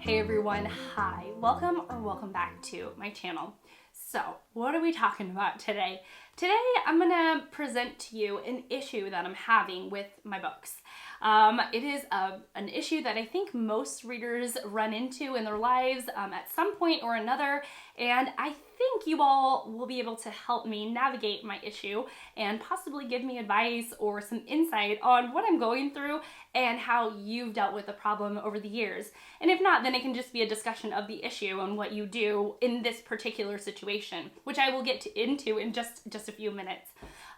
Hey everyone, hi, welcome back to my channel. So what are we talking about today? Today I'm gonna present to you an issue that I'm having with my books. It is an issue that I think most readers run into in their lives at some point or another, and I think you all will be able to help me navigate my issue and possibly give me advice or some insight on what I'm going through and how you've dealt with the problem over the years. And if not, then it can just be a discussion of the issue and what you do in this particular situation, which I will get into in just a few minutes.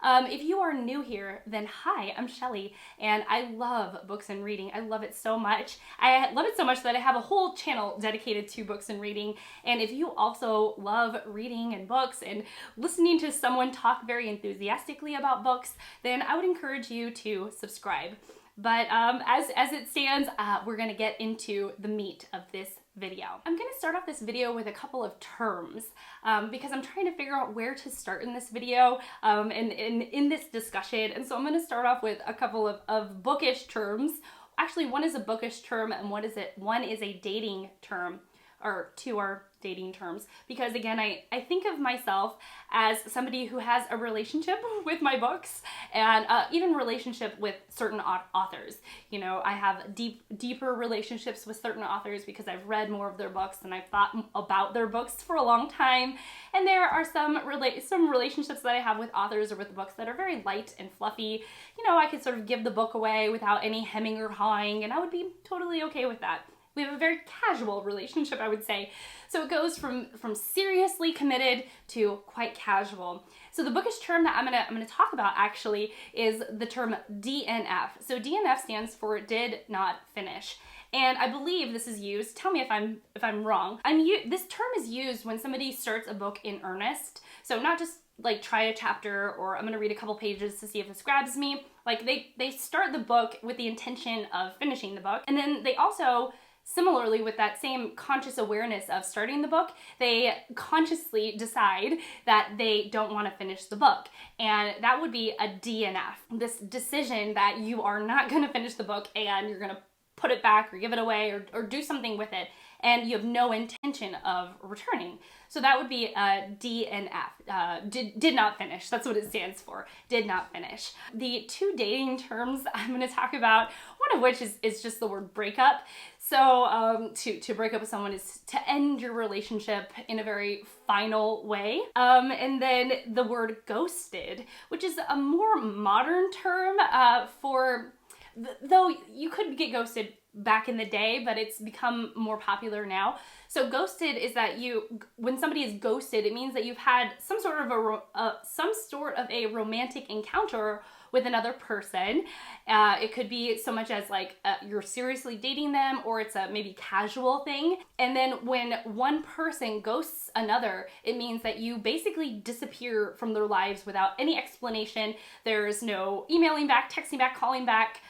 If you are new here, then hi, I'm Shelly, and I love books and reading. I love it so much. I love it so much that I have a whole channel dedicated to books and reading. And if you also love reading and books and listening to someone talk very enthusiastically about books, then I would encourage you to subscribe. But as it stands, we're gonna get into the meat of this video. I'm gonna start off this video with a couple of terms because I'm trying to figure out where to start in this video and in this discussion. And so I'm gonna start off with a couple of bookish terms. Actually, one is a bookish term and one is a dating term, or two are dating terms, because again, I think of myself as somebody who has a relationship with my books and even relationship with certain authors. You know, I have deeper relationships with certain authors because I've read more of their books and I've thought about their books for a long time. And there are some relationships that I have with authors or with books that are very light and fluffy. You know, I could sort of give the book away without any hemming or hawing, and I would be totally okay with that. We have a very casual relationship, I would say. So it goes from seriously committed to quite casual. So the bookish term that I'm gonna talk about actually is the term DNF. So DNF stands for did not finish. And I believe this is used, tell me if I'm wrong. This term is used when somebody starts a book in earnest. So not just like try a chapter or I'm gonna read a couple pages to see if this grabs me. Like they start the book with the intention of finishing the book, and then they also, similarly, with that same conscious awareness of starting the book, they consciously decide that they don't want to finish the book. And that would be a DNF. This decision that you are not going to finish the book and you're going to put it back or give it away or do something with it, and you have no intention of returning. So that would be a DNF, did not finish. That's what it stands for, did not finish. The two dating terms I'm going to talk about, one of which is just the word breakup. So to break up with someone is to end your relationship in a very final way. And then the word ghosted, which is a more modern term though you could get ghosted back in the day, but it's become more popular now. So ghosted is that when somebody is ghosted, it means that you've had some sort of a romantic encounter with another person. It could be so much as like you're seriously dating them, or it's a maybe casual thing. And then when one person ghosts another, it means that you basically disappear from their lives without any explanation. There's no emailing back, texting back, calling back.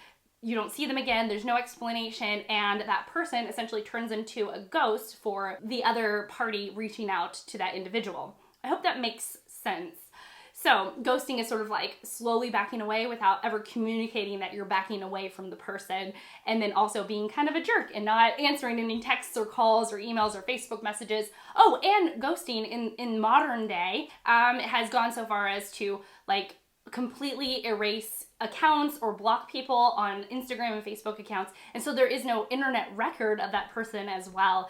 You don't see them again, there's no explanation, and that person essentially turns into a ghost for the other party reaching out to that individual. I hope that makes sense. So ghosting is sort of like slowly backing away without ever communicating that you're backing away from the person, and then also being kind of a jerk and not answering any texts or calls or emails or Facebook messages. Oh, and ghosting in modern day has gone so far as to like completely erase accounts or block people on Instagram and Facebook accounts. And so there is no internet record of that person as well.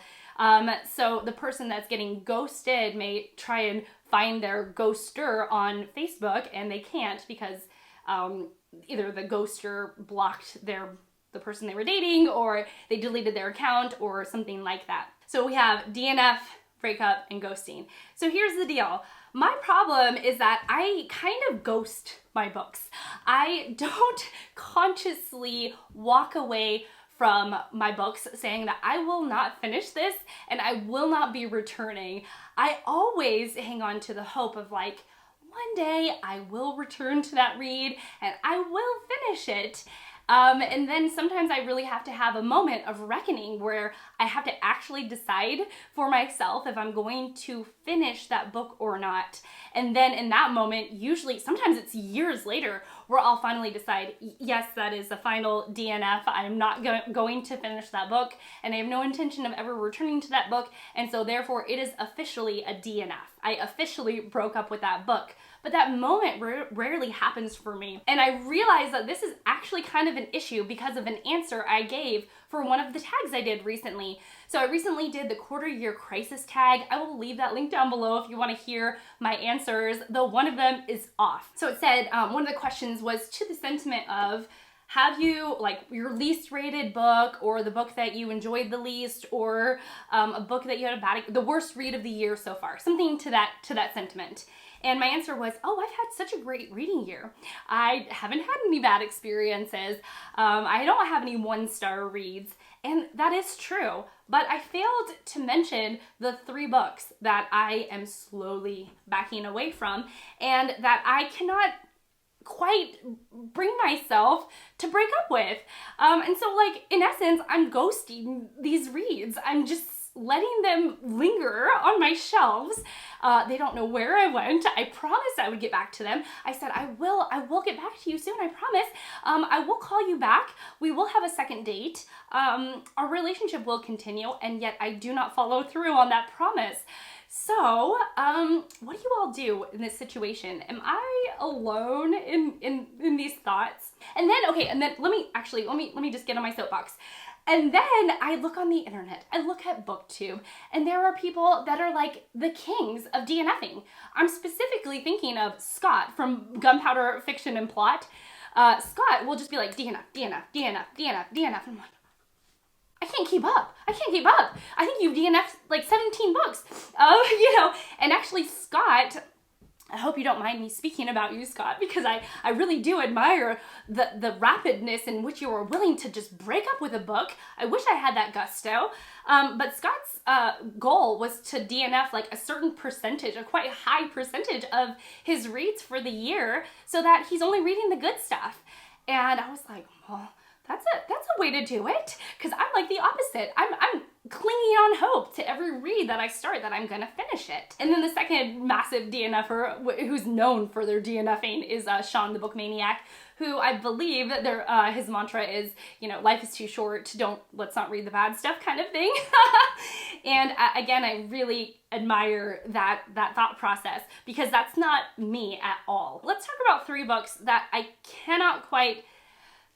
So the person that's getting ghosted may try and find their ghoster on Facebook, and they can't because either the ghoster blocked the person they were dating, or they deleted their account or something like that. So we have DNF, breakup, and ghosting. So here's the deal. My problem is that I kind of ghost my books. I don't consciously walk away from my books saying that I will not finish this and I will not be returning. I always hang on to the hope of like, one day I will return to that read and I will finish it. And then sometimes I really have to have a moment of reckoning where I have to actually decide for myself if I'm going to finish that book or not. And then in that moment, usually, sometimes it's years later, where I'll finally decide, yes, that is a final DNF. I'm not going to finish that book, and I have no intention of ever returning to that book, and so therefore it is officially a DNF. I officially broke up with that book. But that moment rarely happens for me. And I realize that this is actually kind of an issue because of an answer I gave for one of the tags I did recently. So I recently did the quarter year crisis tag. I will leave that link down below if you want to hear my answers, though one of them is off. So it said, one of the questions was to the sentiment of, have you, like, your least rated book, or the book that you enjoyed the least, or a book that you had the worst read of the year so far, something to that sentiment. And my answer was, oh, I've had such a great reading year. I haven't had any bad experiences. I don't have any 1-star reads. And that is true. But I failed to mention the 3 books that I am slowly backing away from and that I cannot quite bring myself to break up with. And so, like, in essence, I'm ghosting these reads. I'm just letting them linger on my shelves. They don't know where I went. I promised I would get back to them. I said, I will get back to you soon, I promise. I will call you back. We will have a second date. Our relationship will continue, and yet I do not follow through on that promise. So, what do you all do in this situation? Am I alone in these thoughts? And then, okay, and then let me just get on my soapbox. And then I look on the internet, I look at BookTube, and there are people that are like the kings of DNFing. I'm specifically thinking of Scott from Gunpowder Fiction and Plot. Scott will just be like, DNF, DNF, DNF, DNF, DNF. I'm like, I can't keep up. I think you've DNF'd like 17 books. And actually Scott, I hope you don't mind me speaking about you, Scott, because I really do admire the rapidness in which you are willing to just break up with a book. I wish I had that gusto. But Scott's goal was to DNF like a certain percentage, a quite high percentage of his reads for the year, so that he's only reading the good stuff. And I was like, well, that's a way to do it, because I'm like the opposite. I'm clinging on hope to every read that I start that I'm gonna finish it. And then the second massive DNFer who's known for their DNFing is Shawn the Book Maniac, who I believe that his mantra is, life is too short, let's not read the bad stuff kind of thing. And again, I really admire that thought process, because that's not me at all. Let's talk about 3 books that I cannot quite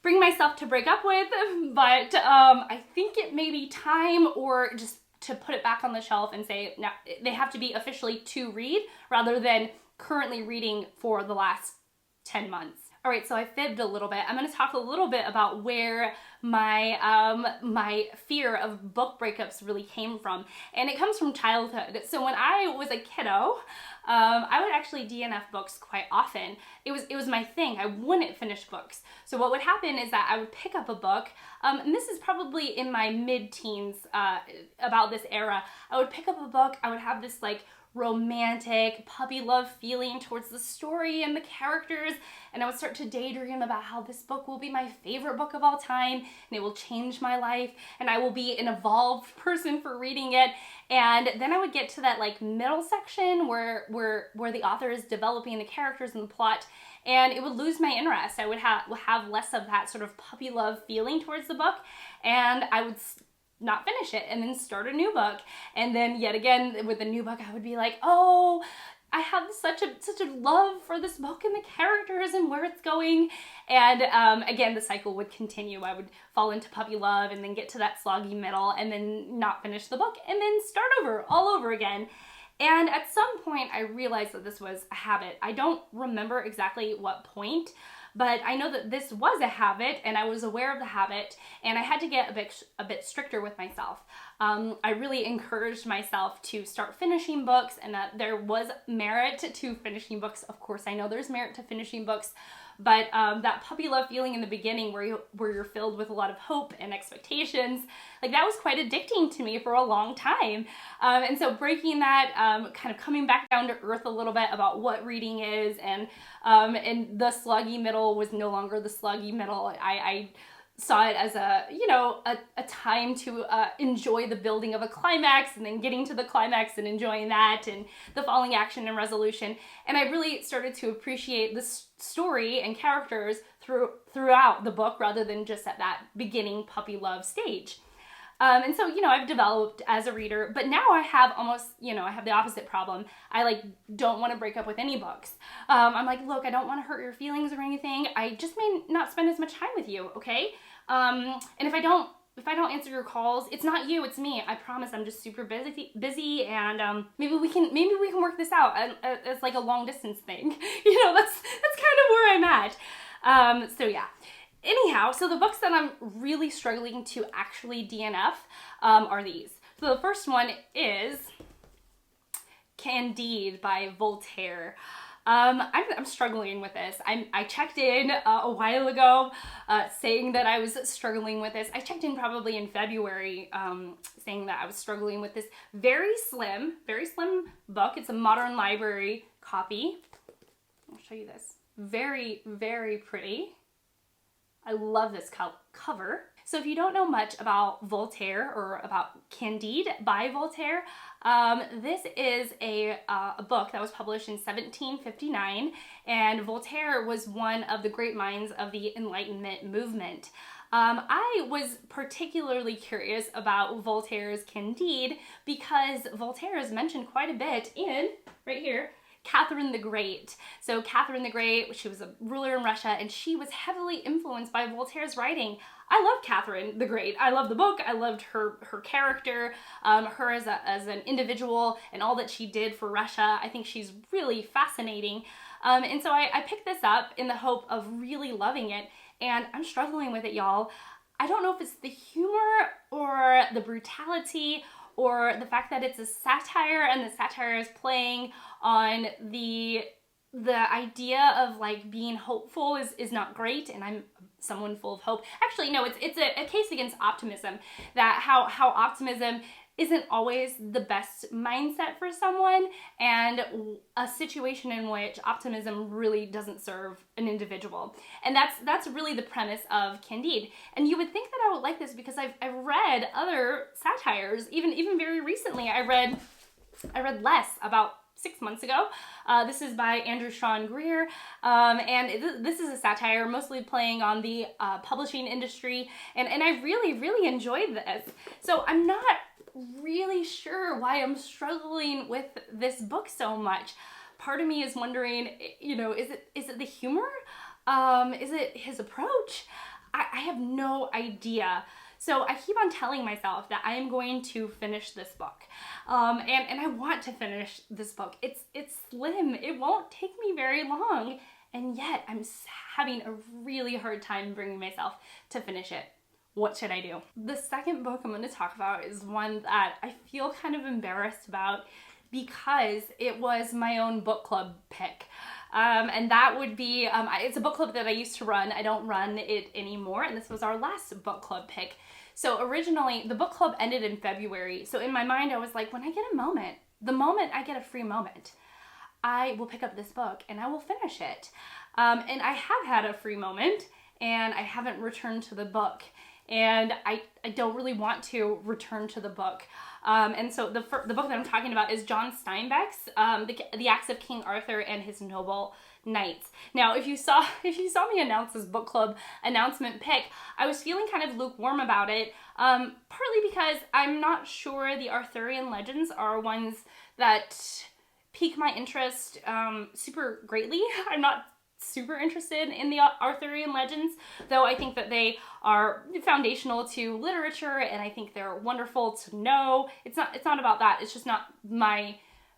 bring myself to break up with, but I think it may be time, or just to put it back on the shelf and say, now they have to be officially to read rather than currently reading for the last 10 months. All right, so I fibbed a little bit. I'm going to talk a little bit about where my fear of book breakups really came from, and it comes from childhood. So when I was a kiddo, I would actually DNF books quite often. It was my thing. I wouldn't finish books. So what would happen is that I would pick up a book, and this is probably in my mid-teens, about this era. I would pick up a book. I would have this like romantic puppy love feeling towards the story and the characters, and I would start to daydream about how this book will be my favorite book of all time, and it will change my life, and I will be an evolved person for reading it. And then I would get to that like middle section where the author is developing the characters and the plot, and it would lose my interest. I would have less of that sort of puppy love feeling towards the book, and I would not finish it and then start a new book. And then yet again with a new book, I would be like, oh, I have such a love for this book and the characters and where it's going. And again, the cycle would continue. I would fall into puppy love and then get to that sloggy middle and then not finish the book and then start over all over again. And at some point I realized that this was a habit. I don't remember exactly what point, but I know that this was a habit, and I was aware of the habit, and I had to get a bit stricter with myself. I really encouraged myself to start finishing books, and that there was merit to finishing books. Of course, I know there's merit to finishing books, but that puppy love feeling in the beginning where you're filled with a lot of hope and expectations, like that was quite addicting to me for a long time. And so breaking that, kind of coming back down to earth a little bit about what reading is, and the sluggy middle was no longer the sluggy middle. I saw it as a time to enjoy the building of a climax, and then getting to the climax and enjoying that, and the falling action and resolution. And I really started to appreciate the story and characters throughout the book, rather than just at that beginning puppy love stage. And so, I've developed as a reader, but now I have almost, I have the opposite problem. I don't want to break up with any books. I'm like, look, I don't want to hurt your feelings or anything. I just may not spend as much time with you, okay? And if I don't answer your calls, it's not you, it's me. I promise. I'm just super busy, and maybe we can work this out. It's like a long distance thing. That's kind of where I'm at. So yeah. Anyhow, so the books that I'm really struggling to actually DNF are these. So the first one is Candide by Voltaire. I'm struggling with this. I checked in a while ago saying that I was struggling with this. I checked in probably in February saying that I was struggling with this very slim book. It's a modern library copy. I'll show you this. Very, very pretty. I love this cover. So if you don't know much about Voltaire or about Candide by Voltaire, this is a book that was published in 1759, and Voltaire was one of the great minds of the Enlightenment movement. I was particularly curious about Voltaire's Candide because Voltaire is mentioned quite a bit in, right here, Catherine the Great. So Catherine the Great, she was a ruler in Russia, and she was heavily influenced by Voltaire's writing. I love Catherine the Great. I love the book. I loved her character, her as an individual, and all that she did for Russia. I think she's really fascinating. And so I picked this up in the hope of really loving it, and I'm struggling with it, y'all. I don't know if it's the humor or the brutality or the fact that it's a satire, and the satire is playing on the idea of being hopeful is not great, and I'm someone full of hope. Actually, no, it's a case against optimism, that how optimism isn't always the best mindset for someone, and a situation in which optimism really doesn't serve an individual. And that's really the premise of Candide. And you would think that I would like this because I've read other satires, even very recently. I read Less about 6 months ago. This is by Andrew Shawn Greer, and this is a satire mostly playing on the publishing industry, and I really enjoyed this. So I'm not really sure why I'm struggling with this book so much. Part of me is wondering, is it the humor? Is it his approach? I have no idea. So I keep on telling myself that I am going to finish this book. And I want to finish this book. It's slim. It won't take me very long. And yet I'm having a really hard time bringing myself to finish it. What should I do? The second book I'm going to talk about is one that I feel kind of embarrassed about because it was my own book club pick. And that would be, it's a book club that I used to run. I don't run it anymore, and this was our last book club pick. So originally, the book club ended in February. So in my mind, I was like, when I get a moment, the moment I get a free moment, I will pick up this book and I will finish it. And I have had a free moment, and I haven't returned to the book. And I don't really want to return to the book. And so the book that I'm talking about is John Steinbeck's The Acts of King Arthur and His Noble Knights. Now, if you saw me announce this book club announcement pick, I was feeling kind of lukewarm about it, partly because I'm not sure the Arthurian legends are ones that pique my interest super greatly. I'm not super interested in the Arthurian legends, though I think that they are foundational to literature, and I think they're wonderful to know. It's not about that. It's just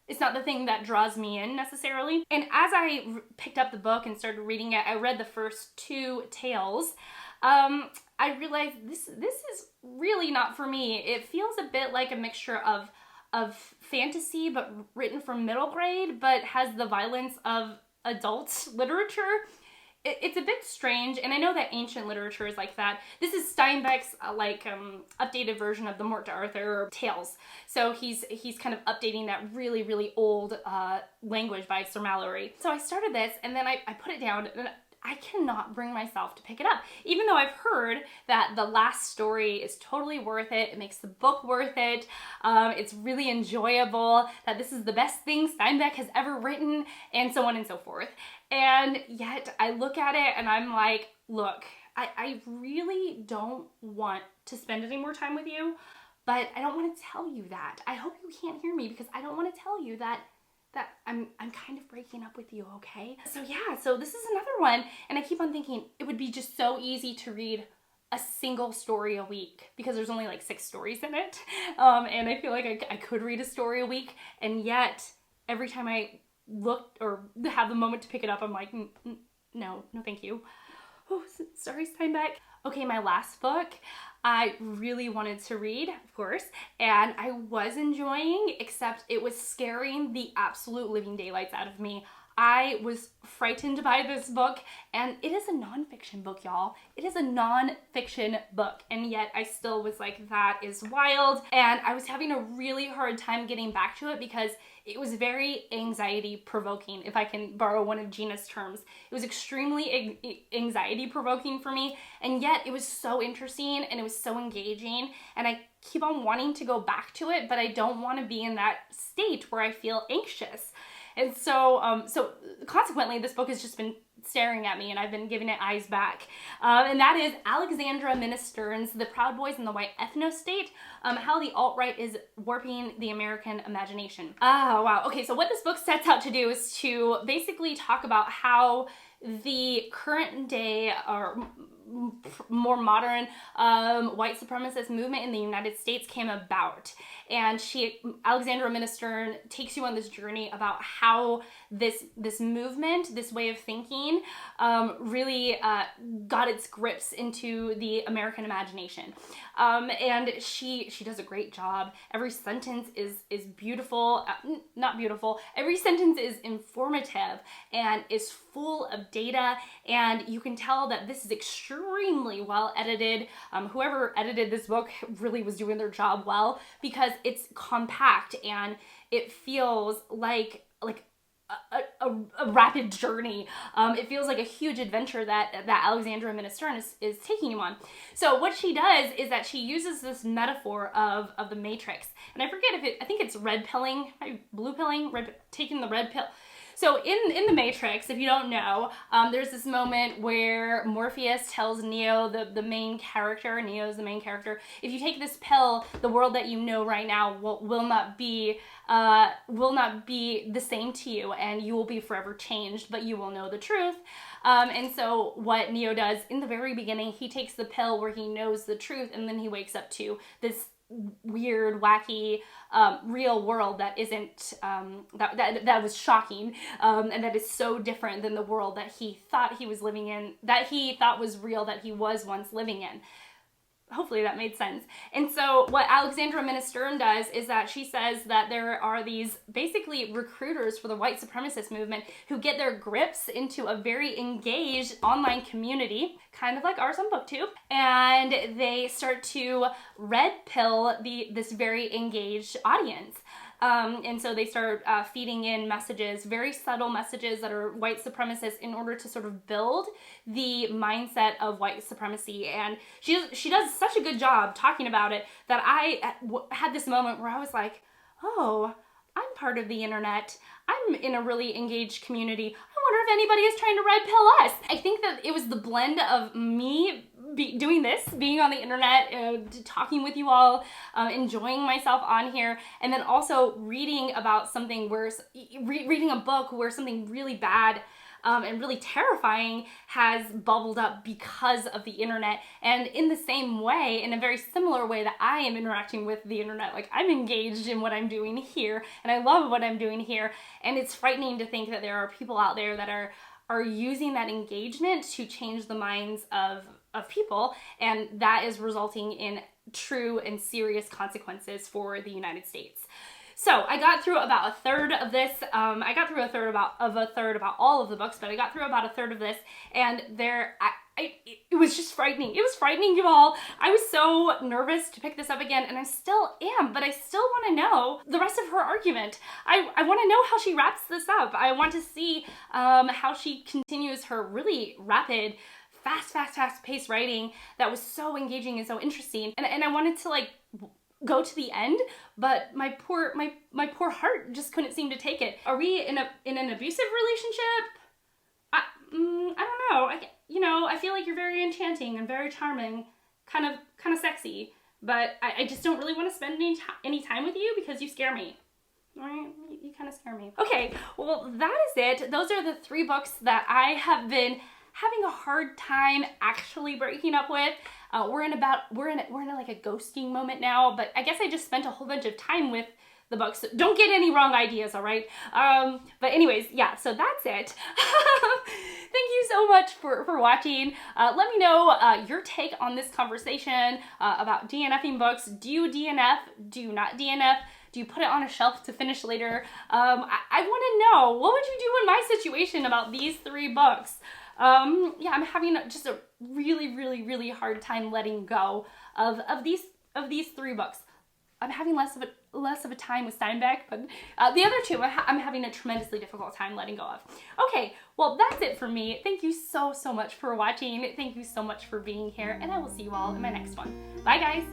it's not the thing that draws me in necessarily. And as I picked up the book and started reading it, I read the first 2 tales. I realized this is really not for me. It feels a bit like a mixture of fantasy, but written for middle grade, but has the violence of adult literature. it's a bit strange, and I know that ancient literature is like that. This is Steinbeck's updated version of the Morte d'Arthur tales. So he's kind of updating that really, really old language by Sir Mallory. So I started this, and then I put it down, and I cannot bring myself to pick it up. Even though I've heard that the last story is totally worth it, it makes the book worth it, it's really enjoyable, that this is the best thing Steinbeck has ever written, and so on and so forth. And yet I look at it and I'm like, look, I really don't want to spend any more time with you, but I don't want to tell you that. I hope you can't hear me, because I don't want to tell you that I'm kind of breaking up with you, okay? So yeah, so this is another one, and I keep on thinking it would be just so easy to read a single story a week, because there's only like 6 stories in it, and I feel like I could read a story a week, and yet every time I look or have the moment to pick it up, I'm like, no, thank you. Oh, sorry, Steinbeck. Okay, my last book I really wanted to read, of course, and I was enjoying, except it was scaring the absolute living daylights out of me. I was frightened by this book, and it is a nonfiction book, y'all. It is a nonfiction book, and yet I still was like, that is wild, and I was having a really hard time getting back to it because it was very anxiety-provoking, if I can borrow one of Gina's terms. It was extremely anxiety-provoking for me, and yet it was so interesting, and it was so engaging, and I keep on wanting to go back to it, but I don't want to be in that state where I feel anxious. And so, consequently, this book has just been staring at me, and I've been giving it eyes back. And that is Alexandra Ministern's The Proud Boys in the White Ethno-State, How the Alt-Right is Warping the American Imagination. Oh, wow. Okay, so what this book sets out to do is to basically talk about how the current day, or more modern white supremacist movement in the United States came about. And Alexandra Ministern takes you on this journey about how this movement, this way of thinking, really got its grips into the American imagination. And she does a great job. Every sentence is beautiful, not beautiful. Every sentence is informative and is full of data, and you can tell that this is extremely well edited. Whoever edited this book really was doing their job well, because it's compact and it feels like a rapid journey. It feels like a huge adventure that Alexandra Ministern is taking you on. So what she does is that she uses this metaphor of the Matrix, and I forget I think it's red pilling, blue pilling, taking the red pill. So in the Matrix, if you don't know, there's this moment where Morpheus tells Neo, the main character, Neo's the main character, if you take this pill, the world that you know right now will not be the same to you, and you will be forever changed, but you will know the truth. And so what Neo does in the very beginning, he takes the pill where he knows the truth, and then he wakes up to this weird, wacky, real world that isn't, that was shocking, and that is so different than the world that he thought he was living in, that he thought was real, that he was once living in. Hopefully that made sense. And so what Alexandra Ministern does is that she says that there are these basically recruiters for the white supremacist movement who get their grips into a very engaged online community, kind of like ours on BookTube, and they start to red pill this very engaged audience. And so they start feeding in messages, very subtle messages that are white supremacist, in order to sort of build the mindset of white supremacy. And she does such a good job talking about it that I had this moment where I was like, oh, I'm part of the internet. I'm in a really engaged community. I wonder if anybody is trying to red pill us. I think that it was the blend of me doing this, being on the internet, talking with you all, enjoying myself on here, and then also reading about something where, reading a book where something really bad and really terrifying has bubbled up because of the internet. And in the same way, in a very similar way that I am interacting with the internet, like I'm engaged in what I'm doing here, and I love what I'm doing here, and it's frightening to think that there are people out there that are using that engagement to change the minds of people, and that is resulting in true and serious consequences for the United States. So I got through about a third of this. I got through a third about all of the books, but I got through about a third of this, and it was just frightening. It was frightening, you all. I was so nervous to pick this up again, and I still am, but I still want to know the rest of her argument. I want to know how she wraps this up. I want to see how she continues her really rapid, fast-paced writing that was so engaging and so interesting. And I wanted to like go to the end, but my poor heart just couldn't seem to take it. Are we in an abusive relationship? I don't know. I feel like you're very enchanting and very charming, kind of sexy, but I just don't really want to spend any time with you because you scare me. Right? You kind of scare me. Okay, well that is it. Those are the 3 books that I have been having a hard time actually breaking up with. We're in like a ghosting moment now, but I guess I just spent a whole bunch of time with the books. Don't get any wrong ideas, all right? But anyways, yeah, so that's it. Thank you so much for watching. Let me know your take on this conversation about DNFing books. Do you DNF? Do you not DNF? Do you put it on a shelf to finish later? I want to know, what would you do in my situation about these 3 books? Yeah, I'm having just a really hard time letting go of these 3 books. I'm having less of a time with Steinbeck, but the other 2 I'm having a tremendously difficult time letting go of. Okay, well that's it for me. Thank you so much for watching. Thank you so much for being here, and I will see you all in my next one. Bye guys!